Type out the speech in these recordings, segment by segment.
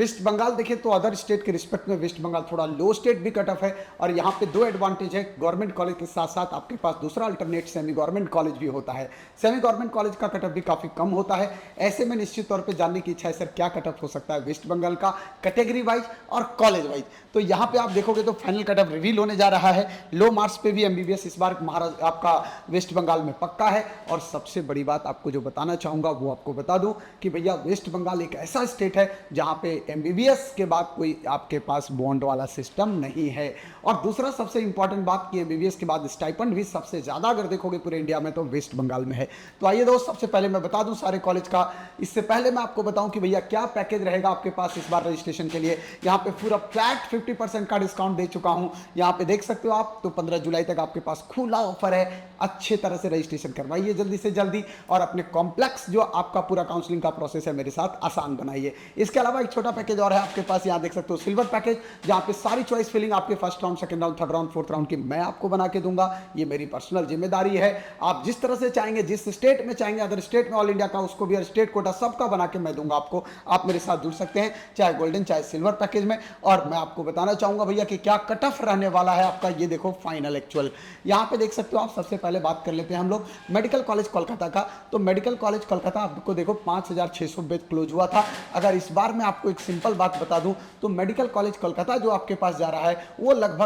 Waste Bengal देखें तो other state के रिस्पेक्ट में वेस्ट बंगाल थोड़ा लो स्टेट भी कट ऑफ है, और यहाँ पे दो एडवांटेज है, गवर्नमेंट कॉलेज के साथ साथ आपके पास दूसरा अल्टरनेट सेमी गवर्नमेंट कॉलेज भी होता है। सेमी गवर्नमेंट कॉलेज का कट ऑफ भी काफ़ी कम होता है। ऐसे में निश्चित तौर पर जानने की इच्छा है सर क्या कट ऑफ हो सकता है वेस्ट बंगाल का कैटेगरी वाइज और कॉलेज वाइज। तो यहाँ पे आप देखोगे तो फाइनल कट ऑफ रिवील होने जा रहा है। लो मार्क्स पे भी एमबीबीएस इस बार महाराष्ट्र आपका वेस्ट बंगाल में पक्का है। और सबसे बड़ी बात आपको जो बताना चाहूँगा वो आपको बता दूं कि भैया वेस्ट बंगाल एक ऐसा स्टेट है जहाँ पे एमबीबीएस के बाद कोई आपके पास बॉन्ड वाला सिस्टम नहीं है। और दूसरा सबसे इंपॉर्टेंट बात कि एमबीबीएस के बाद स्टाइपेंड भी सबसे ज़्यादा अगर देखोगे पूरे इंडिया में तो वेस्ट बंगाल में है। तो आइए दोस्त सबसे पहले मैं बता दूं सारे कॉलेज का। इससे पहले मैं आपको बताऊं कि भैया क्या पैकेज रहेगा आपके पास इस बार रजिस्ट्रेशन के लिए। यहाँ पे पूरा फ्लैट 50% का डिस्काउंट दे चुका हूँ, यहाँ पे देख सकते हो आप। तो 15 जुलाई तक आपके पास खुला ऑफर है, अच्छे तरह से रजिस्ट्रेशन करवाइए जल्दी से जल्दी, और अपने कॉम्प्लेक्स जो आपका पूरा काउंसलिंग का प्रोसेस है मेरे साथ आसान बनाइए। इसके अलावा एक छोटा पैकेज और है आपके पास, यहाँ देख सकते हो सिल्वर पैकेज, जहाँ पे सारी चॉइस फिलिंग आपके first round, second round, third round, fourth round की मैं आपको बना के दूंगा। ये मेरी पर्सनल जिम्मेदारी है। आप जिस तरह से चाहेंगे, जिस स्टेट में चाहेंगे, अदर स्टेट में ऑल इंडिया का उसको भी स्टेट कोटा सबका बना के मैं दूंगा आपको। आप मेरे साथ जुड़ सकते हैं चाहे गोल्डन चाहे सिल्वर पैकेज में। और मैं आपको बताना चाहूंगा भैया कि क्या कट ऑफ रहने वाला है आपका, ये देखो फाइनल एक्चुअल यहाँ पे देख सकते हो आप। सबसे पहले बात कर लेते हैं हम लोग मेडिकल कॉलेज कोलकाता का। तो मेडिकल कॉलेज कोलकाता आपको देखो 5600 बेड क्लोज हुआ था। अगर इस बार मैं आपको एक सिंपल बात बता दूं तो मेडिकल कॉलेज कोलकाता जो आपके पास जा रहा है वो लगभग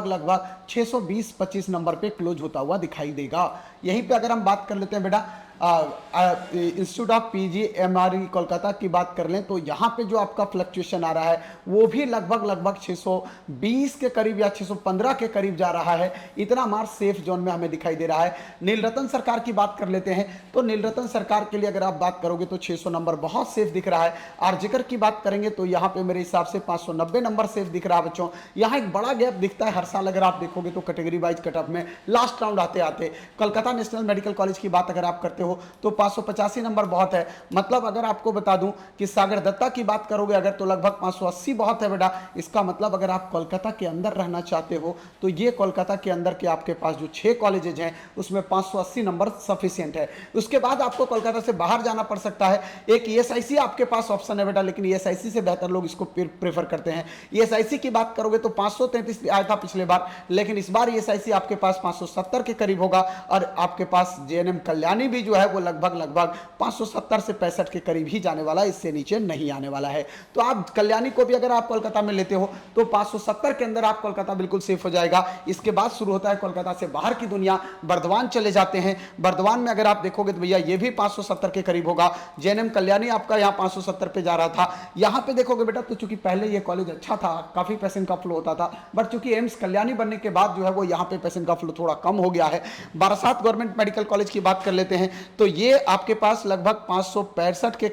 620-25 नंबर पे क्लोज होता हुआ दिखाई देगा। यहीं पे अगर हम बात कर लेते हैं बेटा इंस्टीट्यूट ऑफ पीजीएमआरई कोलकाता की बात कर लें तो यहाँ पे जो आपका फ्लक्चुएशन आ रहा है वो भी लगभग 620 के करीब या 615 के करीब जा रहा है। इतना मार्क्स सेफ जोन में हमें दिखाई दे रहा है। नीलरतन सरकार की बात कर लेते हैं तो नीलरतन सरकार के लिए अगर आप बात करोगे तो 600 नंबर बहुत सेफ दिख रहा है। आरजिकर की बात करेंगे तो यहाँ पे मेरे हिसाब से 590 नंबर सेफ दिख रहा है बच्चों। यहाँ एक बड़ा गैप दिखता है हर साल अगर आप देखोगे तो कैटेगरी वाइज कट ऑफ में लास्ट राउंड आते आते। कलकत्ता नेशनल मेडिकल कॉलेज की बात अगर आप करते हो तो 585 नंबर बहुत है। मतलब अगर आपको बता दूं कि सागर दत्ता की बात करोगे अगर तो लगभग 580 बहुत है बेटा। इसका मतलब अगर आप कोलकाता के अंदर रहना चाहते हो तो ये कोलकाता के अंदर के आपके पास जो 6 कॉलेजेज हैं उसमें 580 नंबर सफिशिएंट है। उसके बाद आपको कोलकाता से बाहर जाना पड़ सकता है। एक ईएसआईसी आपके पास ऑप्शन है बेटा, लेकिन ईएसआईसी से बेहतर लोग इसको प्रेफर करते हैं। ईएसआईसी की बात करोगे तो 533 आया था पिछले बार, लेकिन इस बार ईएसआईसी आपके पास 570 के करीब होगा। और आपके पास जेएनएम कल्याणी भी जो है वो लगभग 570 से 65 के करीब ही जाने वाला है, इससे नीचे नहीं आने वाला है। तो आप कल्याणी को भी अगर आप कोलकाता में लेते हो तो 570 के अंदर आप कोलकाता बिल्कुल सेफ हो जाएगा। इसके बाद शुरू होता है कोलकाता से बाहर की दुनिया, बर्दवान चले जाते हैं। बर्दवान में अगर आप देखोगे तो भैया ये भी 570 के करीब होगा। जेएनएम कल्याणी आपका यहाँ 570 पे जा रहा था। यहाँ पे देखोगे बेटा तो चूंकि पहले ये कॉलेज अच्छा था, काफी पैसेंट का फ्लो होता था, बट चूंकि एम्स कल्याणी बनने के बाद जो है वो यहाँ पे पैसेंट का फ्लो थोड़ा कम हो गया है। बारासात गवर्नमेंट मेडिकल कॉलेज की बात कर लेते हैं तो ये आपके पास लगभग 565 के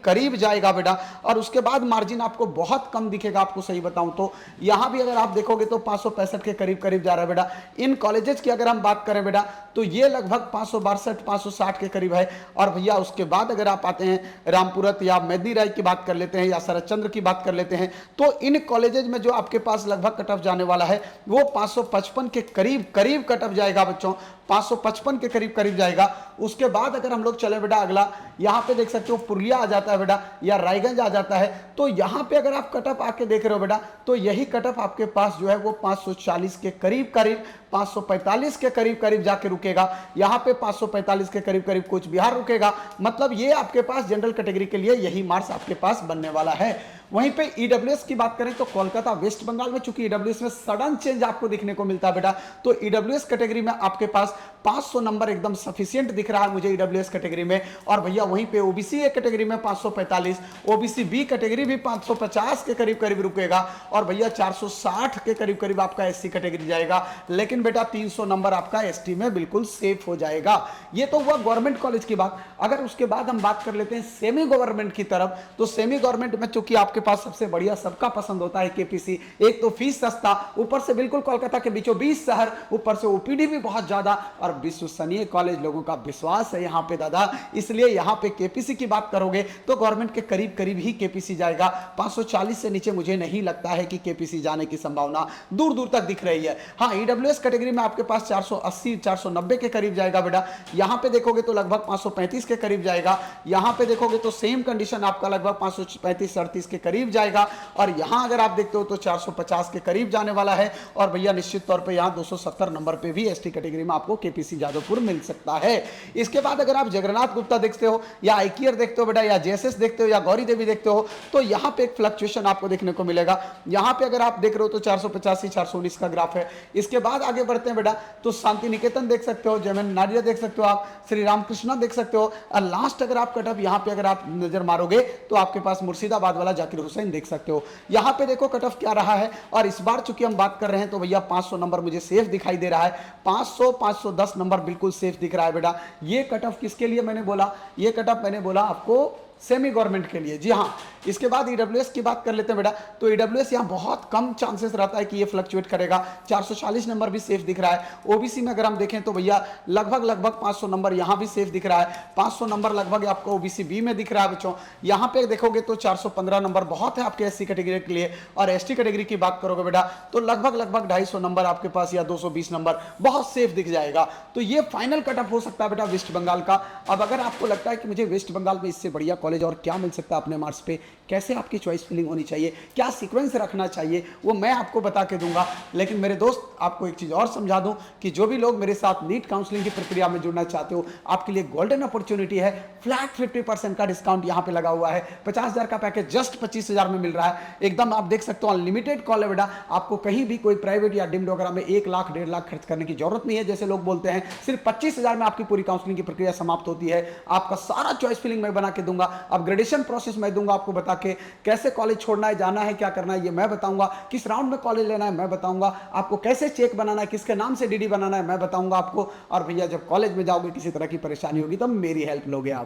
करीब जाएगा बेटा। और उसके बाद मार्जिन आपको बहुत कम दिखेगा, आपको सही बताऊं तो यहां भी अगर आप देखोगे तो 565 के करीब जा रहा है बेटा। इन कॉलेजेस की अगर हम बात करें बेटा तो ये लगभग 562 560 के करीब है। और भैया उसके बाद अगर आप आते हैं रामपुरत या मेदनी राय की बात कर लेते हैं या शरद चंद्र की बात कर लेते हैं तो इन कॉलेजेस में जो आपके पास लगभग कट ऑफ जाने वाला है वो 555 के करीब कट ऑफ जाएगा बच्चों, 555 के करीब जाएगा। उसके बाद अगर हम लोग चले बेटा अगला, यहाँ पे देख सकते हो पुरुलिया आ जाता है बेटा या रायगंज आ जाता है। तो यहाँ पे अगर आप कटअप आके देख रहे हो बेटा तो यही कटअप आपके पास जो है वो 540 के करीब 545 के करीब जाके रुकेगा। यहाँ पे 545 के करीब कुछ बिहार रुकेगा। मतलब ये आपके पास जनरल कैटेगरी के लिए यही मार्क्स आपके पास बनने वाला है। वहीं पे ईडब्ल्यूएस की बात करें तो कोलकाता वेस्ट बंगाल में चूंकि ईडब्ल्यूएस में सडन चेंज आपको दिखने को मिलता है बेटा, तो ईडब्ल्यूएस कैटेगरी में आपके पास 500 नंबर एकदम सफिशिएंट दिख रहा है मुझे ईडब्ल्यूएस कैटेगरी में। और भैया वहीं पे ओबीसी ए कैटेगरी में 545, ओबीसी बी कैटेगरी भी 550 के करीब रुकेगा। और भैया 460 के करीब आपका एससी कैटेगरी जाएगा। लेकिन बेटा 300 नंबर आपका एसटी में बिल्कुल सेफ हो जाएगा। ये तो हुआ गवर्नमेंट कॉलेज की बात। अगर उसके बाद हम बात कर लेते हैं सेमी गवर्नमेंट की तरफ, तो सेमी गवर्नमेंट में चूंकि आपके पास सबसे बढ़िया सबका पसंद होता है केपीसी। एक तो फीस सस्ता, ऊपर से बिल्कुल कोलकाता के बीचों बीच शहर, ऊपर से ओपीडी भी बहुत ज्यादा और विश्वसनीय कॉलेज, लोगों का विश्वास है यहाँ पे दादा। इसलिए यहाँ पे केपीसी की बात करोगे तो गवर्नमेंट के करीब ही केपीसी जाएगा। 540 से नीचे मुझे नहीं लगता है कि केपीसी जाने की संभावना दूर तक दिख रही है। हाँ, ईडब्ल्यूएस कैटेगरी में आपके पास 480 490 के करीब जाएगा बेटा। यहाँ पे देखोगे तो लगभग 535 के करीब जाएगा। यहाँ पे देखोगे तो सेम कंडीशन आपका लगभग 535 38 के करीब जाएगा। और यहाँ अगर आप देखते हो तो 450 के करीब जाने वाला है। और भैया निश्चित तौर पे यहाँ 270 नंबर पे भी एसटी कैटेगरी में आपको केपीसी जादवपुर मिल सकता है। इसके बाद अगर आप जगन्नाथ गुप्ता देखते हो या आईकियर देखते हो बेटा, या जेएसएस देखते हो या गौरी देवी देखते हो, तो यहाँ पे एक फ्लक्चुएशन आपको देखने को मिलेगा। यहाँ पे अगर आप देख रहे हो तो 485 419 का ग्राफ है। इसके बाद आगे बढ़ते हैं बेटा तो शांति निकेतन देख सकते हो, जयमन नाडिया देख सकते हो, आप श्री रामकृष्णा देख सकते हो। और लास्ट अगर आप कटअप यहाँ पे अगर आप नजर मारोगे तो आपके पास मुर्शिदाबाद वाला जाकिर हुसैन देख सकते हो। यहाँ पे देखो कटअप क्या रहा है। और इस बार चूंकि हम बात कर रहे हैं तो भैया 500 नंबर मुझे सेफ दिखाई दे रहा है। 500 510 नंबर बिल्कुल सेफ दिख रहा है बेटा। ये कटअप किसके लिए मैंने बोला, ये कटअप मैंने बोला आपको सेमी गवर्नमेंट के लिए, जी हाँ। इसके बाद ईडब्ल्यूएस की बात कर लेते हैं बेटा। तो ईडब्ल्यूएस यहाँ बहुत कम चांसेस रहता है कि ये फ्लक्चुएट करेगा। 440 नंबर भी सेफ दिख रहा है। ओबीसी में अगर हम देखें तो भैया लगभग 500 नंबर यहाँ भी सेफ दिख रहा है। 500 नंबर लगभग आपको ओबीसी बी में दिख रहा है बच्चों। यहाँ पे देखोगे तो 415 नंबर बहुत है आपके एससी कैटेगरी के लिए। और एसटी कैटेगरी की बात करोगे बेटा तो लगभग 250 नंबर आपके पास या 220 नंबर बहुत सेफ दिख जाएगा। तो ये फाइनल कटअप हो सकता है बेटा वेस्ट बंगाल का। अब अगर आपको लगता है कि मुझे वेस्ट बंगाल में इससे बढ़िया कॉलेज और क्या मिल सकता है अपने मार्क्स पे, कैसे आपकी चॉइस फिलिंग होनी चाहिए, क्या सीक्वेंस रखना चाहिए, वो मैं आपको बता के दूंगा। लेकिन मेरे दोस्त आपको एक चीज और समझा दूं कि जो भी लोग मेरे साथ नीट काउंसलिंग की प्रक्रिया में जुड़ना चाहते हो, आपके लिए गोल्डन अपॉर्चुनिटी है। फ्लैट 50% का डिस्काउंट यहाँ पे लगा हुआ है। 50,000 का पैकेज जस्ट 25,000 में मिल रहा है। एकदम आप देख सकते हो अनलिमिटेड कॉल है बेटा। आपको कहीं भी कोई प्राइवेट या डिम्ड वगैरह में 1 लाख 1.5 लाख खर्च करने की जरूरत नहीं है जैसे लोग बोलते हैं। सिर्फ 25,000 में आपकी पूरी काउंसलिंग की प्रक्रिया समाप्त होती है। आपका सारा चॉइस फिलिंग मैं बना के दूंगा। अपग्रेडेशन प्रोसेस मैं दूंगा आपको बता के, कैसे कॉलेज छोड़ना है, जाना है, क्या करना है ये मैं बताऊंगा। किस राउंड में कॉलेज लेना है मैं बताऊंगा आपको। कैसे चेक बनाना है, किसके नाम से डीडी बनाना है मैं बताऊंगा आपको। और भैया जब कॉलेज में जाओगे किसी तरह की परेशानी होगी तो मेरी हेल्प लोगे आप।